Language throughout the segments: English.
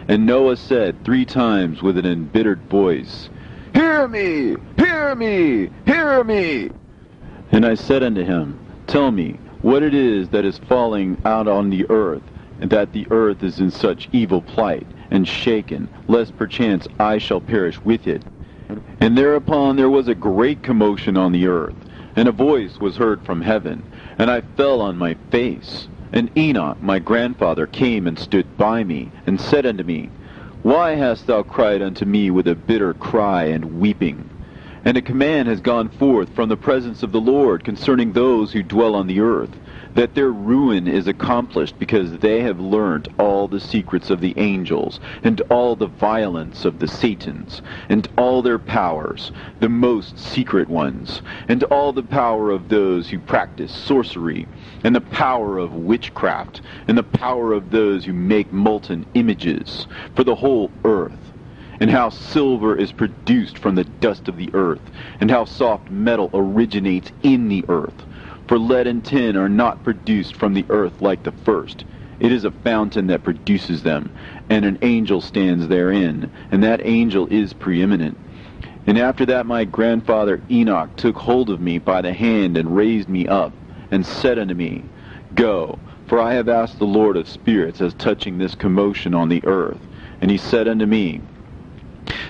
And Noah said 3 times with an embittered voice, Hear me! Hear me! Hear me! And I said unto him, Tell me what it is that is falling out on the earth, and that the earth is in such evil plight, and shaken, lest perchance I shall perish with it. And thereupon there was a great commotion on the earth, and a voice was heard from heaven, and I fell on my face. And Enoch my grandfather came and stood by me, and said unto me, Why hast thou cried unto me with a bitter cry and weeping? And a command has gone forth from the presence of the Lord concerning those who dwell on the earth, that their ruin is accomplished, because they have learnt all the secrets of the angels, and all the violence of the Satans, and all their powers, the most secret ones, and all the power of those who practice sorcery, and the power of witchcraft, and the power of those who make molten images, for the whole earth. And how silver is produced from the dust of the earth, and how soft metal originates in the earth. For lead and tin are not produced from the earth like the first. It is a fountain that produces them, and an angel stands therein, and that angel is preeminent. And after that my grandfather Enoch took hold of me by the hand, and raised me up, and said unto me, Go, for I have asked the Lord of spirits as touching this commotion on the earth. And he said unto me,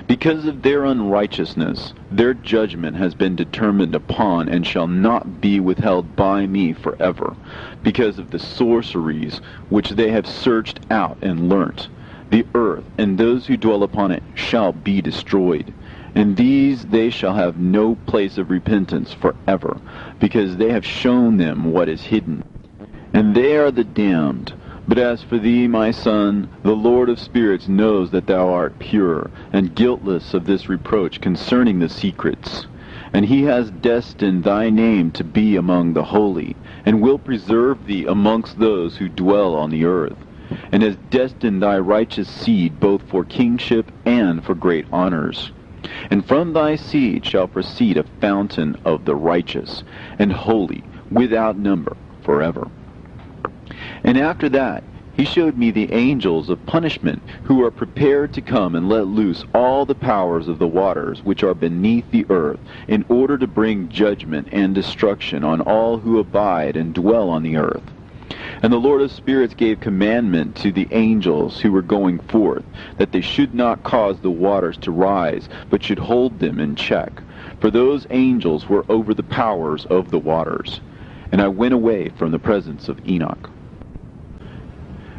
Because of their unrighteousness, their judgment has been determined upon, and shall not be withheld by me forever, because of the sorceries which they have searched out and learnt. The earth and those who dwell upon it shall be destroyed, and these they shall have no place of repentance forever, because they have shown them what is hidden. And they are the damned. But as for thee, my son, the Lord of spirits knows that thou art pure, and guiltless of this reproach concerning the secrets. And he has destined thy name to be among the holy, and will preserve thee amongst those who dwell on the earth, and has destined thy righteous seed both for kingship and for great honors. And from thy seed shall proceed a fountain of the righteous, and holy, without number, forever. And after that he showed me the angels of punishment, who are prepared to come and let loose all the powers of the waters which are beneath the earth, in order to bring judgment and destruction on all who abide and dwell on the earth. And the Lord of spirits gave commandment to the angels who were going forth, that they should not cause the waters to rise, but should hold them in check. For those angels were over the powers of the waters. And I went away from the presence of Enoch.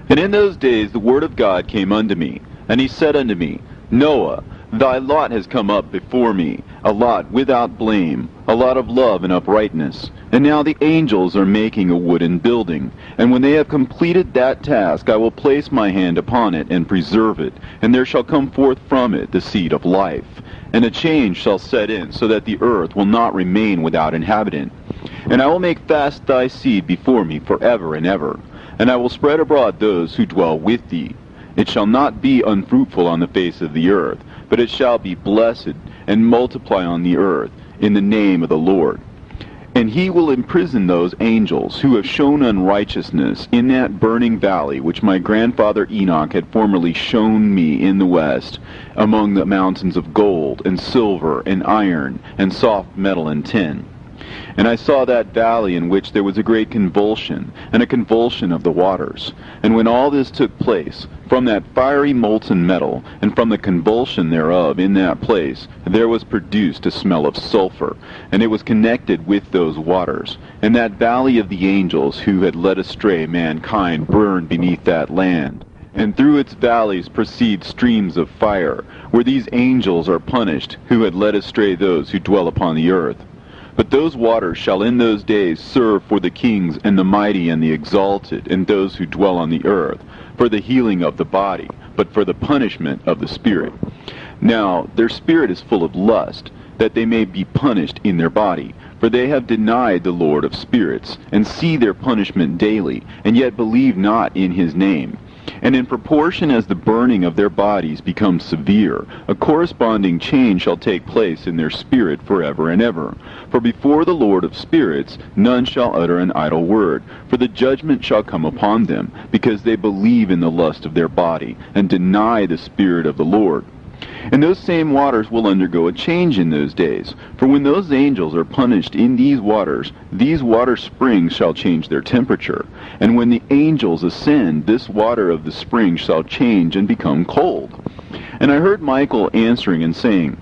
And in those days the word of God came unto me, and he said unto me, Noah, thy lot has come up before me, a lot without blame, a lot of love and uprightness. And now the angels are making a wooden building, and when they have completed that task, I will place my hand upon it and preserve it, and there shall come forth from it the seed of life. And a change shall set in, so that the earth will not remain without inhabitant. And I will make fast thy seed before me forever and ever. And I will spread abroad those who dwell with thee. It shall not be unfruitful on the face of the earth, but it shall be blessed, and multiply on the earth, in the name of the Lord. And he will imprison those angels who have shown unrighteousness in that burning valley which my grandfather Enoch had formerly shown me in the west, among the mountains of gold, and silver, and iron, and soft metal and tin. And I saw that valley in which there was a great convulsion, and a convulsion of the waters. And when all this took place, from that fiery molten metal, and from the convulsion thereof in that place, there was produced a smell of sulfur, and it was connected with those waters. And that valley of the angels who had led astray mankind burned beneath that land. And through its valleys proceed streams of fire, where these angels are punished, who had led astray those who dwell upon the earth. But those waters shall in those days serve for the kings and the mighty and the exalted, and those who dwell on the earth, for the healing of the body, but for the punishment of the spirit. Now their spirit is full of lust, that they may be punished in their body. For they have denied the Lord of spirits, and see their punishment daily, and yet believe not in his name. And in proportion as the burning of their bodies becomes severe, a corresponding change shall take place in their spirit forever and ever. For before the Lord of spirits none shall utter an idle word, for the judgment shall come upon them, because they believe in the lust of their body, and deny the Spirit of the Lord. And those same waters will undergo a change in those days. For when those angels are punished in these water springs shall change their temperature. And when the angels ascend, this water of the spring shall change and become cold. And I heard Michael answering and saying,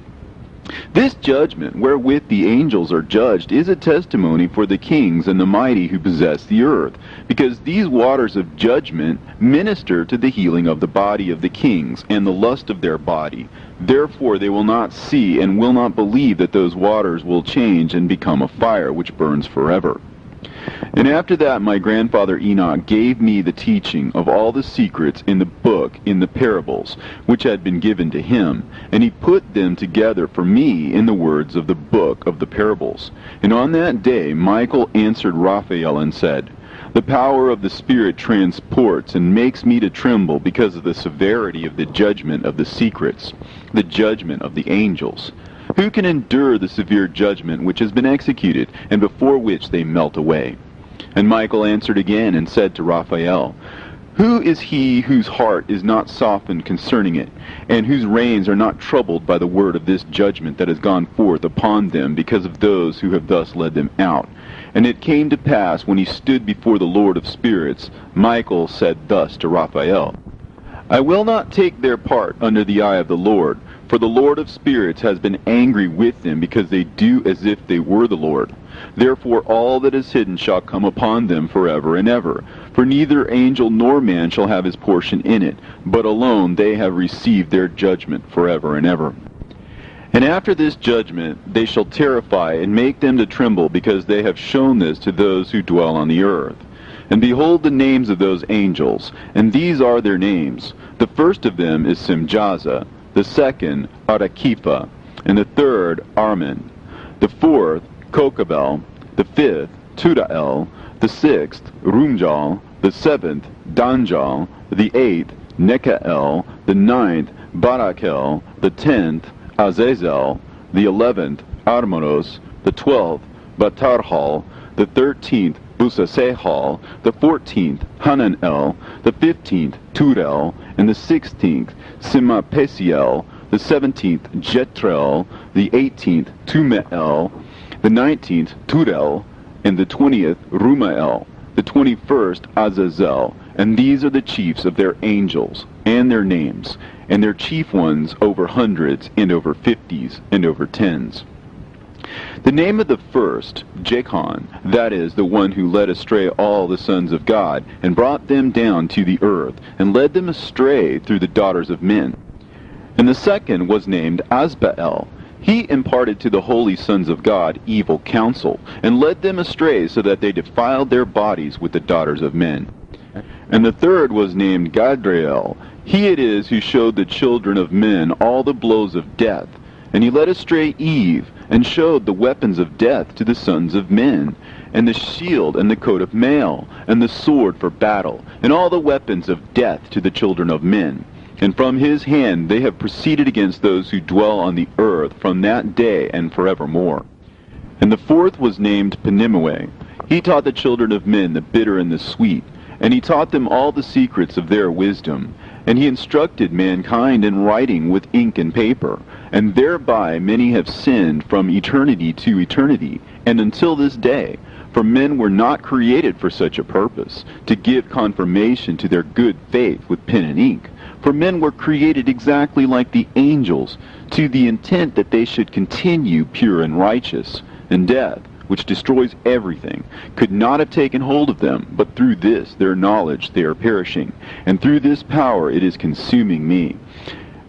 This judgment wherewith the angels are judged is a testimony for the kings and the mighty who possess the earth, because these waters of judgment minister to the healing of the body of the kings and the lust of their body. Therefore they will not see and will not believe that those waters will change and become a fire which burns forever. And after that my grandfather Enoch gave me the teaching of all the secrets in the book, in the parables, which had been given to him, and he put them together for me in the words of the book of the parables. And on that day Michael answered Raphael and said, The power of the Spirit transports and makes me to tremble because of the severity of the judgment of the secrets, the judgment of the angels. Who can endure the severe judgment which has been executed, and before which they melt away? And Michael answered again and said to Raphael, Who is he whose heart is not softened concerning it, and whose reins are not troubled by the word of this judgment that has gone forth upon them because of those who have thus led them out? And it came to pass, when he stood before the Lord of spirits, Michael said thus to Raphael, I will not take their part under the eye of the Lord, for the Lord of spirits has been angry with them, because they do as if they were the Lord. Therefore all that is hidden shall come upon them forever and ever. For neither angel nor man shall have his portion in it, but alone they have received their judgment forever and ever. And after this judgment they shall terrify and make them to tremble, because they have shown this to those who dwell on the earth. And behold the names of those angels, and these are their names. The first of them is Simjaza, the second Arakipha, and the third Armin, the fourth Kokabel, the fifth Tudael, the sixth Rumjal, the seventh Danjal, the eighth Nekael, the ninth Barakel, the 10th Azazel, the 11th Armanos, the 12th Batarhal, the 13th Busasehal, the 14th Hananel, the 15th Turel, and the 16th Simapesiel, the 17th Jetrel, the 18th Tumeel, the 19th Turel, and the 20th Rumael, the 21st Azazel. And these are the chiefs of their angels, and their names, and their chief ones over hundreds, and over 50s, and over 10s. The name of the first, Jechon, that is, the one who led astray all the sons of God, and brought them down to the earth, and led them astray through the daughters of men. And the second was named Asbael. He imparted to the holy sons of God evil counsel, and led them astray so that they defiled their bodies with the daughters of men. And the third was named Gadriel. He it is who showed the children of men all the blows of death. And he led astray Eve, and showed the weapons of death to the sons of men, and the shield and the coat of mail, and the sword for battle, and all the weapons of death to the children of men. And from his hand they have proceeded against those who dwell on the earth from that day and forevermore. And the fourth was named Penimue. He taught the children of men the bitter and the sweet, and he taught them all the secrets of their wisdom. And he instructed mankind in writing with ink and paper, and thereby many have sinned from eternity to eternity, and until this day. For men were not created for such a purpose, to give confirmation to their good faith with pen and ink. For men were created exactly like the angels, to the intent that they should continue pure and righteous. And death, which destroys everything, could not have taken hold of them, but through this their knowledge they are perishing, and through this power it is consuming me.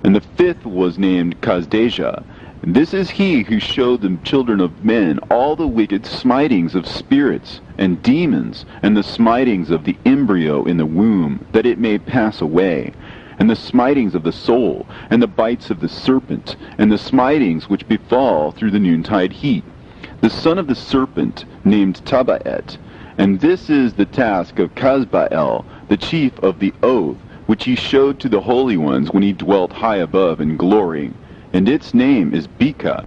And the fifth was named Kazdeja. And this is he who showed the children of men all the wicked smitings of spirits and demons, and the smitings of the embryo in the womb, that it may pass away, and the smitings of the soul, and the bites of the serpent, and the smitings which befall through the noontide heat. The son of the serpent named Tabaet, and this is the task of Kazbael, the chief of the oath, which he showed to the holy ones when he dwelt high above in glory, and its name is Beka.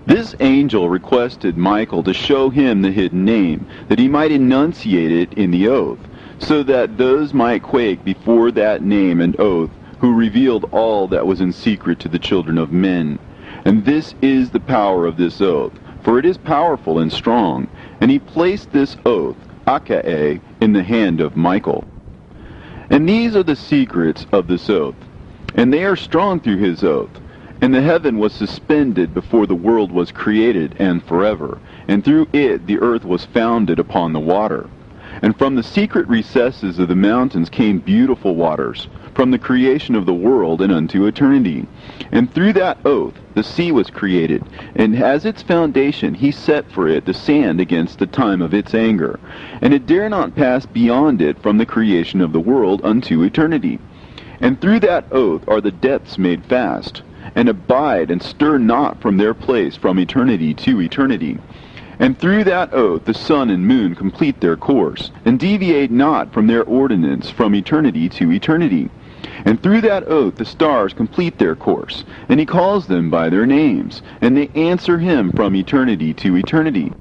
This angel requested Michael to show him the hidden name, that he might enunciate it in the oath, so that those might quake before that name and oath, who revealed all that was in secret to the children of men. And this is the power of this oath, for it is powerful and strong. And he placed this oath, Akae, in the hand of Michael. And these are the secrets of this oath, and they are strong through his oath. And the heaven was suspended before the world was created, and forever, and through it the earth was founded upon the water. And from the secret recesses of the mountains came beautiful waters, from the creation of the world and unto eternity. And through that oath the sea was created, and as its foundation he set for it the sand against the time of its anger. And it dare not pass beyond it from the creation of the world unto eternity. And through that oath are the depths made fast, and abide and stir not from their place from eternity to eternity. And through that oath the sun and moon complete their course, and deviate not from their ordinance from eternity to eternity. And through that oath the stars complete their course, and he calls them by their names, and they answer him from eternity to eternity.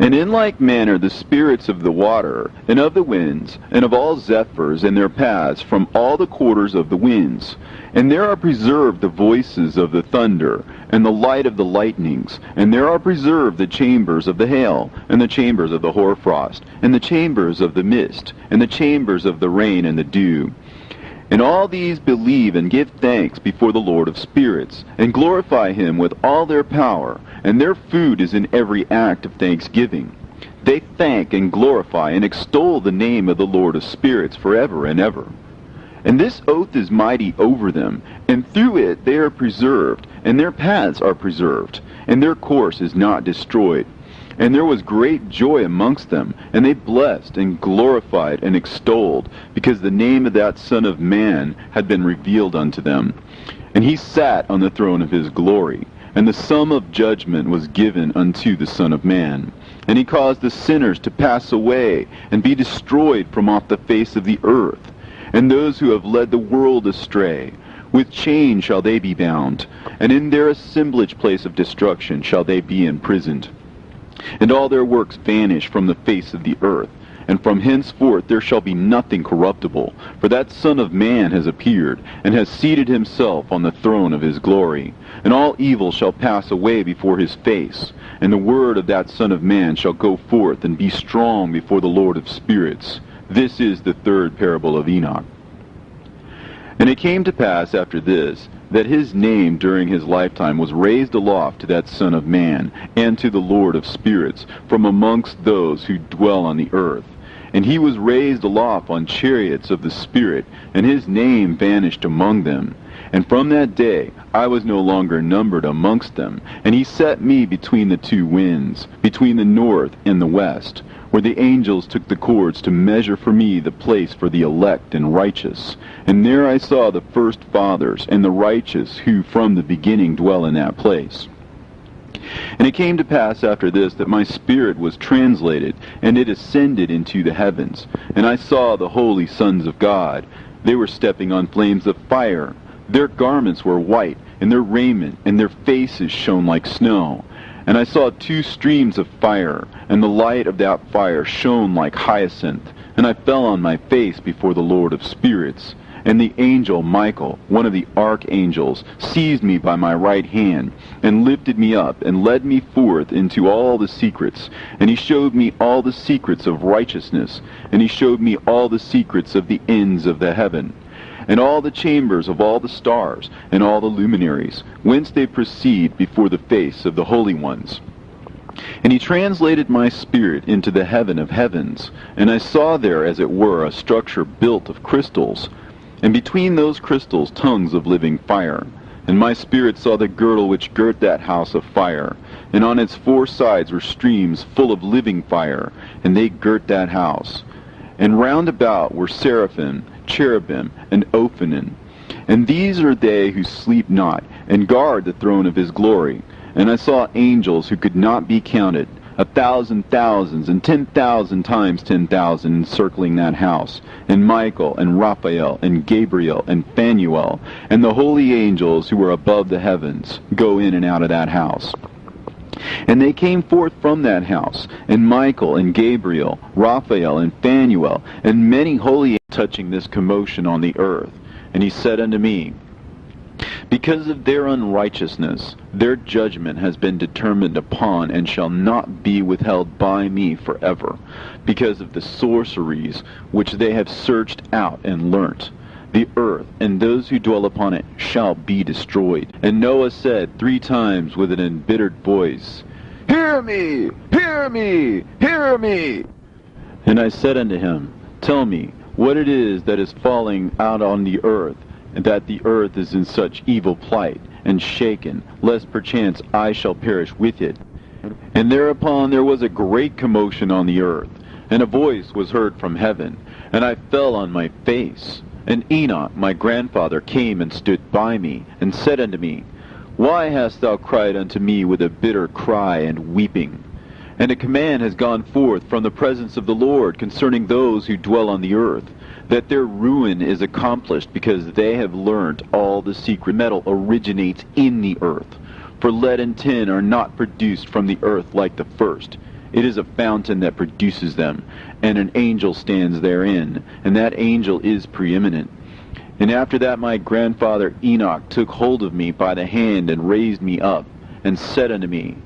And in like manner the spirits of the water, and of the winds, and of all zephyrs and their paths from all the quarters of the winds. And there are preserved the voices of the thunder, and the light of the lightnings, and there are preserved the chambers of the hail, and the chambers of the hoarfrost, and the chambers of the mist, and the chambers of the rain and the dew. And all these believe and give thanks before the Lord of spirits, and glorify him with all their power, and their food is in every act of thanksgiving. They thank and glorify and extol the name of the Lord of spirits forever and ever. And this oath is mighty over them, and through it they are preserved, and their paths are preserved, and their course is not destroyed. And there was great joy amongst them, and they blessed and glorified and extolled, because the name of that Son of Man had been revealed unto them. And he sat on the throne of his glory, and the sum of judgment was given unto the Son of Man. And he caused the sinners to pass away, and be destroyed from off the face of the earth. And those who have led the world astray, with chains shall they be bound, and in their assemblage place of destruction shall they be imprisoned. And all their works vanish from the face of the earth, and from henceforth there shall be nothing corruptible, for that Son of Man has appeared, and has seated himself on the throne of his glory. And all evil shall pass away before his face, and the word of that Son of Man shall go forth and be strong before the Lord of spirits. This is the third parable of Enoch. And it came to pass after this, that his name during his lifetime was raised aloft to that Son of Man, and to the Lord of spirits, from amongst those who dwell on the earth. And he was raised aloft on chariots of the Spirit, and his name vanished among them. And from that day I was no longer numbered amongst them, and he set me between the two winds, between the north and the west, where the angels took the cords to measure for me the place for the elect and righteous. And there I saw the first fathers and the righteous who from the beginning dwell in that place. And it came to pass after this that my spirit was translated, and it ascended into the heavens. And I saw the holy sons of God. They were stepping on flames of fire. Their garments were white, and their raiment and their faces shone like snow. And I saw two streams of fire, and the light of that fire shone like hyacinth. And I fell on my face before the Lord of spirits. And the angel Michael, one of the archangels, seized me by my right hand, and lifted me up, and led me forth into all the secrets. And he showed me all the secrets of righteousness, and he showed me all the secrets of the ends of the heaven, and all the chambers of all the stars, and all the luminaries, whence they proceed before the face of the holy ones. And he translated my spirit into the heaven of heavens, and I saw there as it were a structure built of crystals, and between those crystals tongues of living fire. And my spirit saw the girdle which girt that house of fire, and on its four sides were streams full of living fire, and they girt that house. And round about were seraphim, cherubim, and Ophanim. And these are they who sleep not, and guard the throne of his glory. And I saw angels who could not be counted, 1,000 thousands, and 10,000 times 10,000 encircling that house, and Michael, and Raphael, and Gabriel, and Phanuel, and the holy angels who were above the heavens go in and out of that house. And they came forth from that house, and Michael, and Gabriel, Raphael, and Phanuel, and many holy angels touching this commotion on the earth. And he said unto me, because of their unrighteousness, their judgment has been determined upon, and shall not be withheld by me forever, because of the sorceries which they have searched out and learnt. The earth and those who dwell upon it shall be destroyed. And Noah said 3 times with an embittered voice, Hear me! Hear me! Hear me! And I said unto him, Tell me what it is that is falling out on the earth, and that the earth is in such evil plight, and shaken, lest perchance I shall perish with it. And thereupon there was a great commotion on the earth, and a voice was heard from heaven, and I fell on my face. And Enoch my grandfather came and stood by me, and said unto me, Why hast thou cried unto me with a bitter cry and weeping? And a command has gone forth from the presence of the Lord concerning those who dwell on the earth, that their ruin is accomplished, because they have learnt all the secret. Metal originates in the earth, for lead and tin are not produced from the earth like the first. It is a fountain that produces them, and an angel stands therein, and that angel is preeminent. And after that my grandfather Enoch took hold of me by the hand, and raised me up, and said unto me,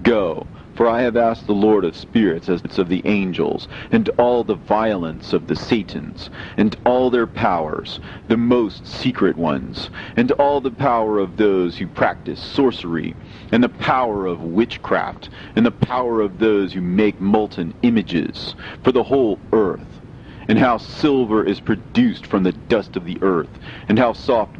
Go, for I have asked the Lord of spirits as of the angels, and all the violence of the Satans, and all their powers, the most secret ones, and all the power of those who practice sorcery, and the power of witchcraft, and the power of those who make molten images, for the whole earth, and how silver is produced from the dust of the earth, and how soft